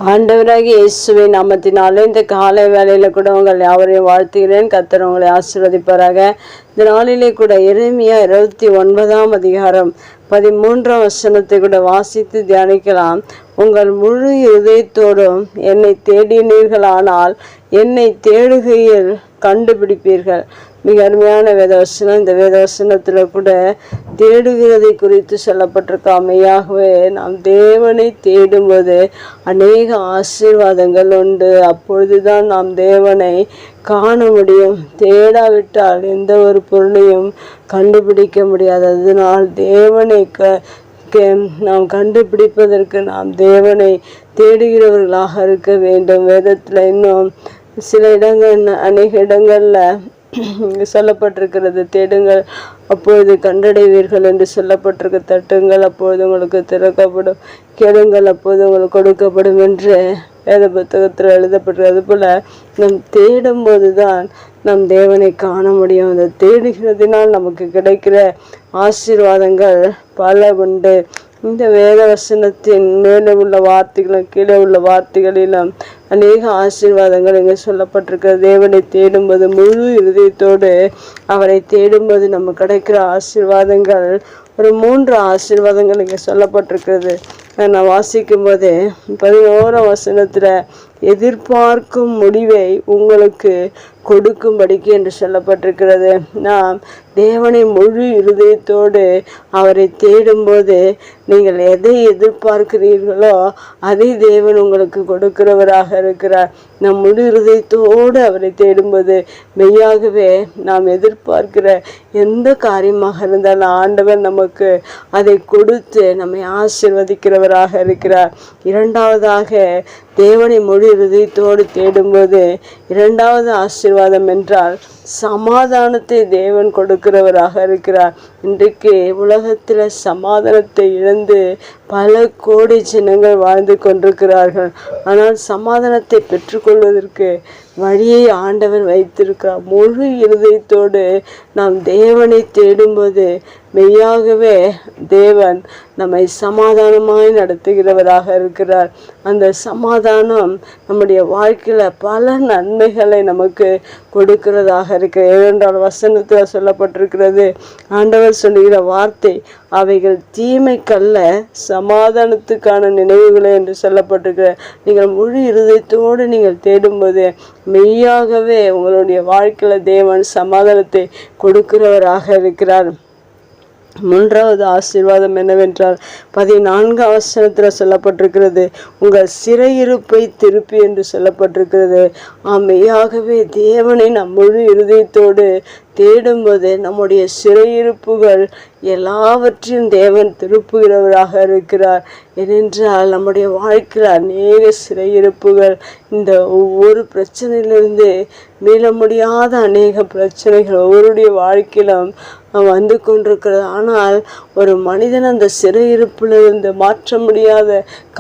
ஆண்டவராகிய இயேசுவின் நாமத்தினாலே இந்த காலை வேளையில கூட உங்கள் யாவரையும் வாழ்த்துகிறேன். கர்த்தர் உங்களை ஆசீர்வதிப்பாராக. இந்த நாளிலே கூட எரேமியா 29ஆம் அதிகாரம் 13ஆம் வசனத்தை கூட வாசித்து தியானிக்கலாம். உங்கள் முழு இருதயத்தோடும் என்னை தேடினீர்களானால் என்னை தேடுகையில் கண்டுபிடிப்பீர்கள். மிக அருமையான வேதவசனம். இந்த வேதவசனத்தில் கூட தேடுகிறதை குறித்து சொல்லப்பட்டிருக்காமையாகவே நாம் தேவனை தேடும்போது அநேக ஆசீர்வாதங்கள் உண்டு. அப்பொழுதுதான் நாம் தேவனை காண முடியும். தேடாவிட்டால் எந்த ஒரு பொருளையும் கண்டுபிடிக்க முடியாது. அதனால் தேவனை நாம் கண்டுபிடிப்பதற்கு நாம் தேவனை தேடுகிறவர்களாக இருக்க வேண்டும். வேதத்தில் இன்னும் சில இடங்கள், அநேக இடங்களில் சொல்லப்பட்டிருக்கிறது, தேடுங்கள் அப்பொழுது கண்டடைவீர்கள் என்று சொல்லப்பட்டிருக்க. தட்டுங்கள் அப்பொழுது உங்களுக்கு திறக்கப்படும், கேளுங்கள் அப்போது உங்களுக்கு கொடுக்கப்படும் என்று வேத புத்தகத்தில் எழுதப்பட்டிருக்கு. அதுபோல் நம் தேடும்போது தான் நம் தேவனை காண முடியும். அதை தேடுகிறதினால் நமக்கு கிடைக்கிற ஆசீர்வாதங்கள் பல உண்டு. இந்த வேத வசனத்தின் மேலே உள்ள வார்த்தைகளும் கீழே உள்ள வார்த்தைகளிலும் அநேக ஆசீர்வாதங்கள் இங்கே சொல்லப்பட்டிருக்கிறது. தேவனை தேடும்போது முழு இருதயத்தோடு அவரை தேடும்போது நமக்கு கிடைக்கிற ஆசீர்வாதங்கள் ஒரு 3 ஆசீர்வாதங்கள் இங்கே சொல்லப்பட்டிருக்கிறது. நான் வாசிக்கும் போது 11ஆம் வசனத்தில் எதிர்பார்க்கும் முடிவை உங்களுக்கு கொடுக்கும்படிக்கு என்று சொல்லப்பட்டிருக்கிறது. நாம் தேவனை முழு இருதயத்தோடு அவரை தேடும்போது நீங்கள் எதை எதிர்பார்க்கிறீர்களோ அதை தேவன் உங்களுக்கு கொடுக்கிறவராக இருக்கிறார். நம் முழு இருதயத்தோடு அவரை தேடும்போது மெய்யாகவே நாம் எதிர்பார்க்கிற எந்த காரியமாக இருந்தாலும் ஆண்டவர் நமக்கு அதை கொடுத்து நம்மை ஆசீர்வதிக்கிறவராக இருக்கிறார். இரண்டாவதாக, தேவனை முழு இருதயத்தோடு தேடும்போது இரண்டாவது ஆசீர்வாதம் என்றால் சமாதானத்தை தேவன் கொடுக்கிறவராக இருக்கிறார். இன்றைக்கு உலகத்தில் சமாதானத்தை இழந்து பல கோடி ஜனங்கள் வாழ்ந்து கொண்டிருக்கிறார்கள். ஆனால் சமாதானத்தை பெற்றுக்கொள்வதற்கு வழியை ஆண்டவர் வைத்திருக்கிறார். முழு இருதயத்தோடு நாம் தேவனை தேடும்போது மெய்யாகவே தேவன் நம்மை சமாதானமாய் நடத்துகிறவராக இருக்கிறார். அந்த சமாதானம் நம்முடைய வாழ்க்கையில் பல நன்மைகளை நமக்கு கொடுக்கிறதாக இருக்கு. 7ஆம் வசனத்தில் சொல்லப்பட்டிருக்கிறது, ஆண்டவர் சொல்லுகிற வார்த்தை அவைகள் தீமைக்கல்ல சமாதானத்துக்கான நினைவுகளை என்று சொல்லப்பட்டிருக்கிற. நீங்கள் முழு இருதயத்தோடு நீங்கள் தேடும்போது மெய்யாகவே உங்களுடைய வாழ்க்கையில் தேவன் சமாதானத்தை கொடுக்கிறவராக இருக்கிறார். 3வது ஆசீர்வாதம் என்னவென்றால் 14ஆம் வசனத்தில் சொல்லப்பட்டிருக்கிறது, உங்கள் சிறையிருப்பை திருப்பி என்று சொல்லப்பட்டிருக்கிறது. மெய்யாகவே தேவனை நம் முழு இருதயத்தோடு தேடும்போது நம்முடைய சிறையிருப்புகள் எல்லாவற்றையும் தேவன் திருப்புகிறவராக இருக்கிறார். ஏனென்றால் நம்முடைய வாழ்க்கையில் அநேக சிறையிருப்புகள், இந்த ஒவ்வொரு பிரச்சனையிலிருந்து மீள முடியாத அநேக பிரச்சனைகள் ஒவ்வொருடைய வாழ்க்கையிலும் வந்து கொண்டிருக்கிறது. ஆனால் ஒரு மனிதன் அந்த சிறையிருப்பிலிருந்து மாற்ற முடியாத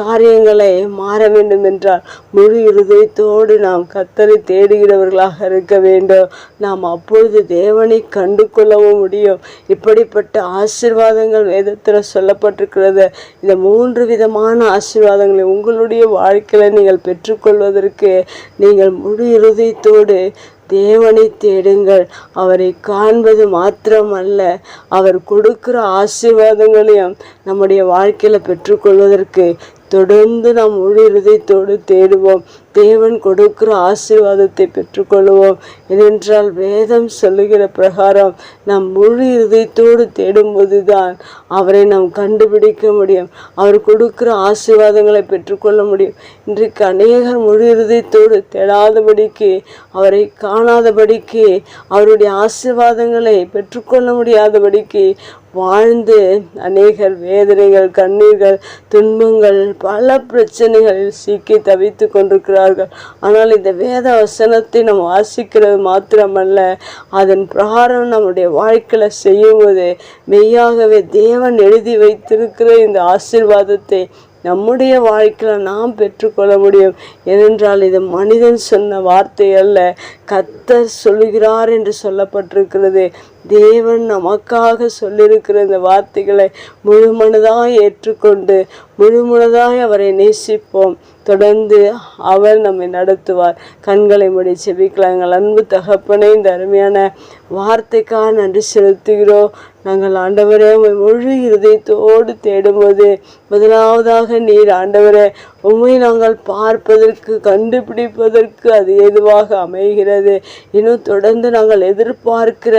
காரியங்களை மாற வேண்டும் என்றால் முழு இருதயத்தோடு நாம் கர்த்தரை தேடுகிறவர்களாக இருக்க வேண்டும். நாம் அப்பொழுது தேவனை கண்டு கொள்ளவும் முடியும். இப்படிப்பட்ட ஆசீர்வாதங்கள் வேதத்தில் சொல்லப்பட்டிருக்கிறது. இந்த 3 விதமான ஆசீர்வாதங்களை உங்களுடைய வாழ்க்கையில் நீங்கள் பெற்றுக்கொள்வதற்கு நீங்கள் முழு இருதயத்தோடு தேவனை தேடுங்கள். அவரை காண்பது மாத்திரமல்ல, அவர் கொடுக்கிற ஆசீர்வாதங்களையும் நம்முடைய வாழ்க்கையில் பெற்றுக்கொள்வதற்கு தொடர்ந்து நாம் முழு இருதயத்தோடு தேடுவோம். தேவன் கொடுக்கிற ஆசீர்வாதத்தை பெற்றுக்கொள்வோம். ஏனென்றால் வேதம் சொல்லுகிற பிரகாரம் நாம் முழு இருதயத்தோடு தேடும்போது தான் அவரை நாம் கண்டுபிடிக்க முடியும். அவர் கொடுக்கிற ஆசீர்வாதங்களை பெற்றுக்கொள்ள முடியும். இன்றைக்கு அநேகர் முழு இருதயத்தோடு தேடாதபடிக்கு, அவரை காணாதபடிக்கு, அவருடைய ஆசீர்வாதங்களை பெற்றுக்கொள்ள முடியாதபடிக்கு வாழ்ந்து அநேகர் வேதனைகள், கண்ணீர்கள், துன்பங்கள், பல பிரச்சனைகளில் சிக்கி தவித்து கொண்டிருக்கிறார்கள். ஆனால் இந்த வேத வசனத்தை நாம் வாசிக்கிறது மாத்திரமல்ல, அதன் பிரகாரம் நம்முடைய வாழ்க்கையில் செய்யும்போது மெய்யாகவே தேவன் எழுதி வைத்திருக்கிற இந்த ஆசீர்வாதத்தை நம்முடைய வாழ்க்கையில் நாம் பெற்றுக்கொள்ள முடியும். ஏனென்றால் இது மனிதன் சொன்ன வார்த்தை அல்ல, கர்த்தர் சொல்லுகிறார் என்று சொல்லப்பட்டிருக்கிறது. தேவன் நமக்காக சொல்லியிருக்கிற இந்த வார்த்தைகளை முழுமனதாய் ஏற்றுக்கொண்டு முழுமனதாய் அவரை நேசிப்போம். தொடர்ந்து அவர் நம்மை நடத்துவார். கண்களை மூடி செபிக்கலாம். எங்கள் அன்பு தகப்பனே, இந்த அருமையான வார்த்தைக்காக நன்றி செலுத்துகிறோம். நாங்கள் ஆண்டவரே முழு இருதயத்தோடு தேடும்போது முதலாவதாக நீர் ஆண்டவரே உம்மை நாங்கள் பார்ப்பதற்கு கண்டுபிடிப்பதற்கு அது ஏதுவாக அமைகிறது. இன்னும் தொடர்ந்து நாங்கள் எதிர்பார்க்கிற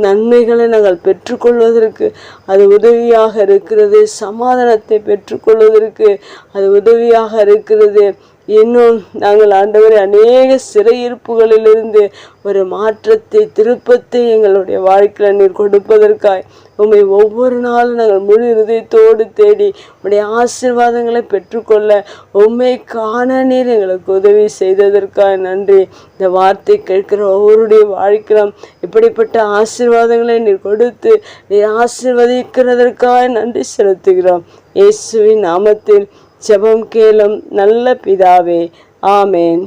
நன்மைகளை நாங்கள் பெற்றுக்கொள்வதற்கு அது உதவியாக இருக்கிறது. சமாதானத்தை பெற்றுக்கொள்வதற்கு அது உதவியாக இருக்கிறது. இன்னும் நாங்கள் ஆண்டவரை அநேக சிறையிருப்புகளிலிருந்து ஒரு மாற்றத்தை திருப்பத்தை எங்களுடைய வாழ்க்கையில் நீர் கொடுப்பதற்காய் உம்மை ஒவ்வொரு நாளும் நாங்கள் முழு இருதயத்தோடு தேடி உம்முடைய ஆசீர்வாதங்களை பெற்றுக்கொள்ள உம்மை காண நீர் எங்களுக்கு உதவி செய்ததற்காக நன்றி. இந்த வார்த்தை கேட்கிற ஒவ்வொருடைய வாழ்க்கையிலும் இப்படிப்பட்ட ஆசீர்வாதங்களை நீர் கொடுத்து நீர் ஆசீர்வதிக்கிறதற்காக நன்றி செலுத்துகிறோம். இயேசுவின் நாமத்தில் ஜெபம் கேளும் நல்ல பிதாவே, ஆமேன்.